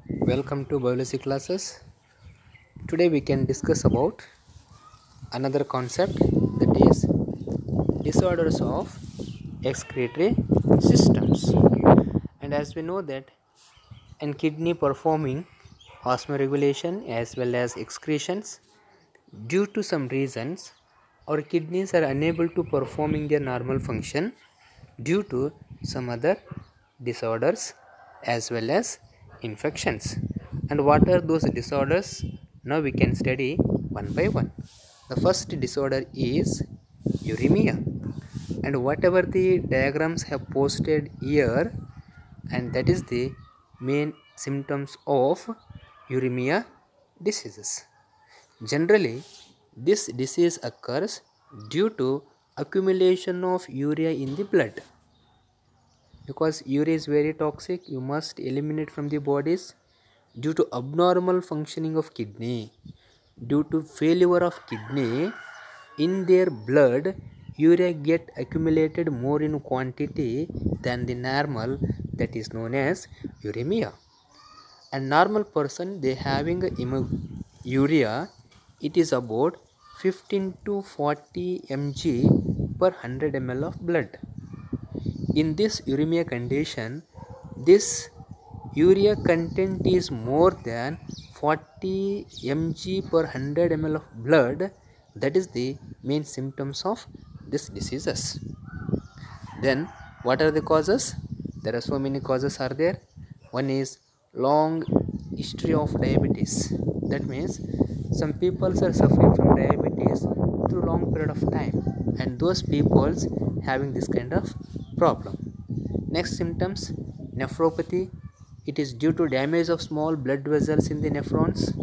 Welcome to biology classes. Today we can discuss about another concept, that is disorders of excretory systems. And as we know that in kidney performing osmoregulation as well as excretions, due to some reasons our kidneys are unable to performing their normal function due to some other disorders as well as infections. And what are those disorders? Now we can study one by one. The first disorder is uremia, and whatever the diagrams have posted here, and that is the main symptoms of uremia diseases. Generally, this disease occurs due to accumulation of urea in the blood. Because urea is very toxic, you must eliminate from the bodies. Due to abnormal functioning of kidney, due to failure of kidney, in their blood urea get accumulated more in quantity than the normal, that is known as uremia. And normal person, they having urea, it is about 15 to 40 mg per 100 ml of blood. In this uremia condition, this urea content is more than 40 mg per 100 ml of blood. That is the main symptoms of this diseases. Then what are the causes? There are so many causes are there. One is long history of diabetes. That means some people are suffering from diabetes through long period of time, and those peoples having this kind of problem. Next symptoms, nephropathy. It is due to damage of small blood vessels in the nephrons,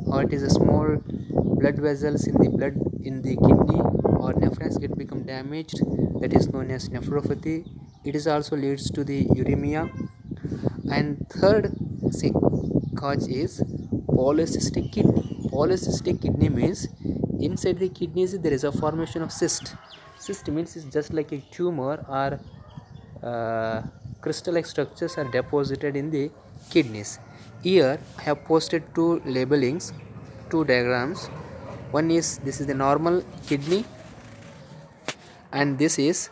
or it is a small blood vessels in the blood in the kidney, or nephrons get become damaged. That is known as nephropathy. It is also leads to the uremia. And third cause is polycystic kidney. Polycystic kidney means inside the kidneys there is a formation of cyst. Cyst means it's just like a tumor, or crystal-like structures are deposited in the kidneys. Here I have posted two labelings, two diagrams. One is, this is the normal kidney, and this is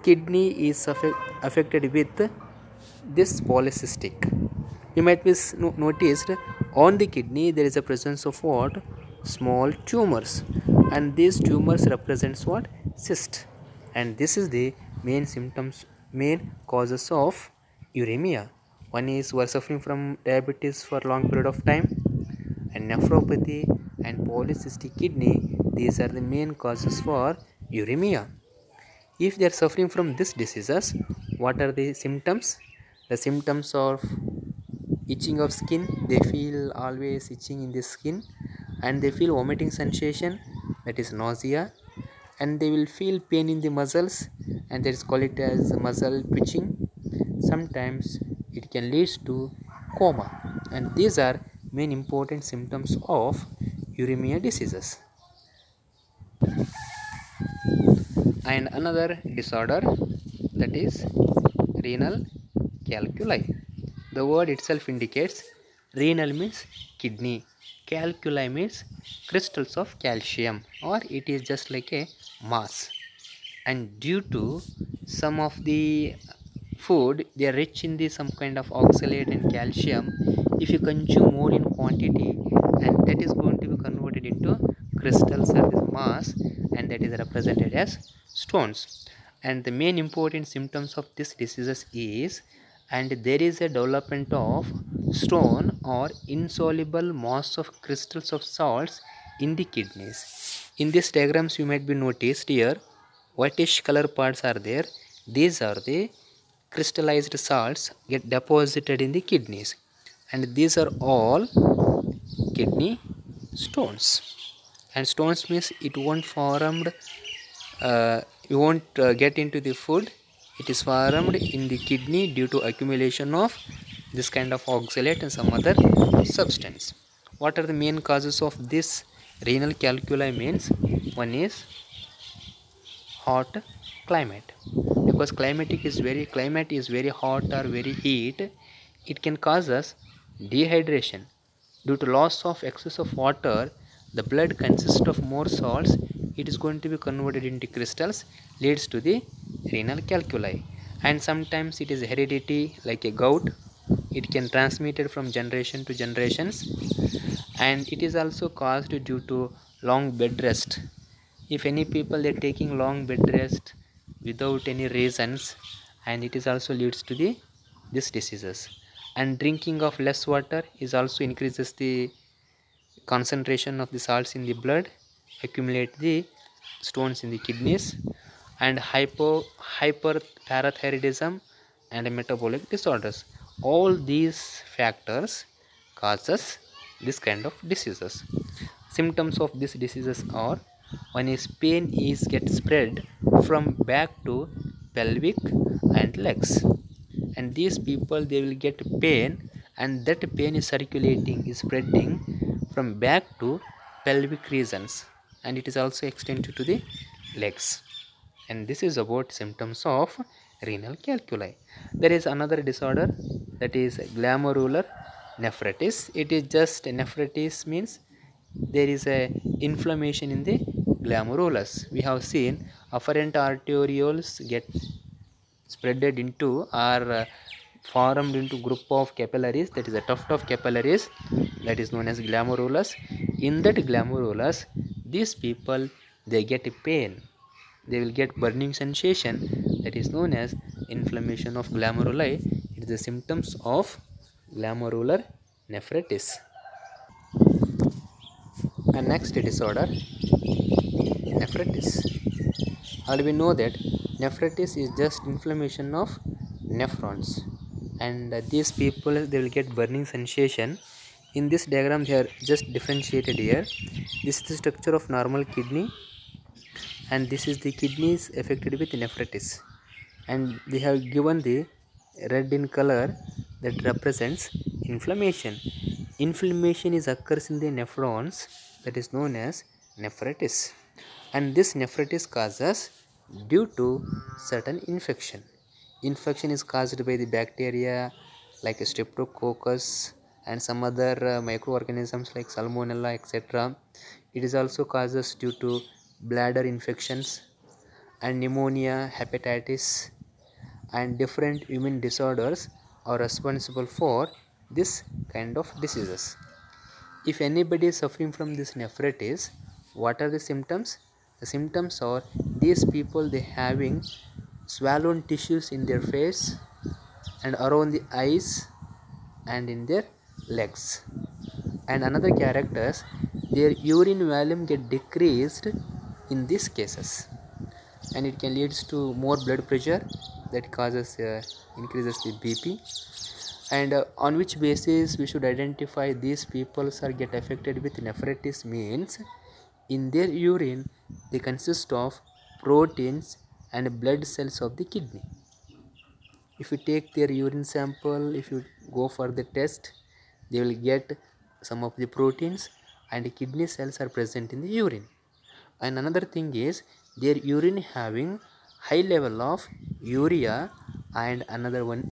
kidney is affected with this polycystic. You might be noticed on the kidney there is a presence of what? Small tumors, and these tumors represents what? Cyst. And this is the main symptoms, main causes of uremia. One is who are suffering from diabetes for long period of time, and nephropathy and polycystic kidney. These are the main causes for uremia. If they are suffering from these diseases, what are the symptoms? The symptoms of itching of skin. They feel always itching in the skin, and they feel vomiting sensation, that is nausea, and they will feel pain in the muscles, and that is called it as muscle twitching. Sometimes it can lead to coma, and these are main important symptoms of uremia diseases. And another disorder, that is renal calculi. The word itself indicates renal means kidney, calculi means crystals of calcium, or it is just like a mass. And due to some of the food, they are rich in the some kind of oxalate and calcium. If you consume more in quantity, and that is going to be converted into crystals or this mass, and that is represented as stones. And the main important symptoms of this diseases is, and there is a development of stone or insoluble mass of crystals of salts in the kidneys. In these diagrams you might be noticed here, whitish color parts are there. These are the crystallized salts get deposited in the kidneys, and these are all kidney stones. And stones means it won't formed, you won't get into the food. It is formed in the kidney due to accumulation of this kind of oxalate and some other substance. What are the main causes of this renal calculi means? One is hot climate, because climate is very hot or very heat. It can cause us Dehydration. Due to loss of excess of water, the blood consists of more salts. It is going to be converted into crystals, leads to the renal calculi. And sometimes it is heredity, like a gout. It can transmitted from generation to generations, and it is also caused due to long bed rest. If any people they're taking long bed rest without any reasons, and it is also leads to the these diseases. And drinking of less water is also increases the concentration of the salts in the blood, accumulate the stones in the kidneys, and hyperparathyroidism and metabolic disorders. All these factors causes this kind of diseases. Symptoms of these diseases are: one is pain is get spread from back to pelvic and legs, and these people they will get pain, and that pain is circulating, is spreading from back to pelvic regions, and it is also extended to the legs. And this is about symptoms of renal calculi. There is another disorder, that is glomerular nephritis. It is just nephritis means there is a inflammation in the glomerulus. We have seen afferent arterioles get spreaded into or formed into group of capillaries, that is a tuft of capillaries, that is known as glomerulus. In that glomerulus, these people they get pain, they will get burning sensation, that is known as inflammation of glomeruli. It is the symptoms of glomerular nephritis. And next disorder, nephritis. Already we know that nephritis is just inflammation of nephrons, and these people they will get burning sensation. In this diagram they are just differentiated here. This is the structure of normal kidney, and this is the kidneys affected with nephritis, and they have given the red in color that represents inflammation. Inflammation is occurs in the nephrons, that is known as nephritis, and this nephritis causes due to certain infection. Infection is caused by the bacteria like streptococcus and some other microorganisms like salmonella, etc. It is also causes due to bladder infections and pneumonia, hepatitis, and different immune disorders are responsible for this kind of diseases. If anybody is suffering from this nephritis, what are the symptoms? The symptoms are these people they having swollen tissues in their face and around the eyes and in their legs. And another characters, their urine volume get decreased in these cases, and it can leads to more blood pressure that causes increases the BP. And on which basis we should identify these people are get affected with nephritis means in their urine they consist of proteins and blood cells of the kidney. If you take their urine sample, if you go for the test, they will get some of the proteins and kidney cells are present in the urine. And another thing is their urine having high level of urea, and another one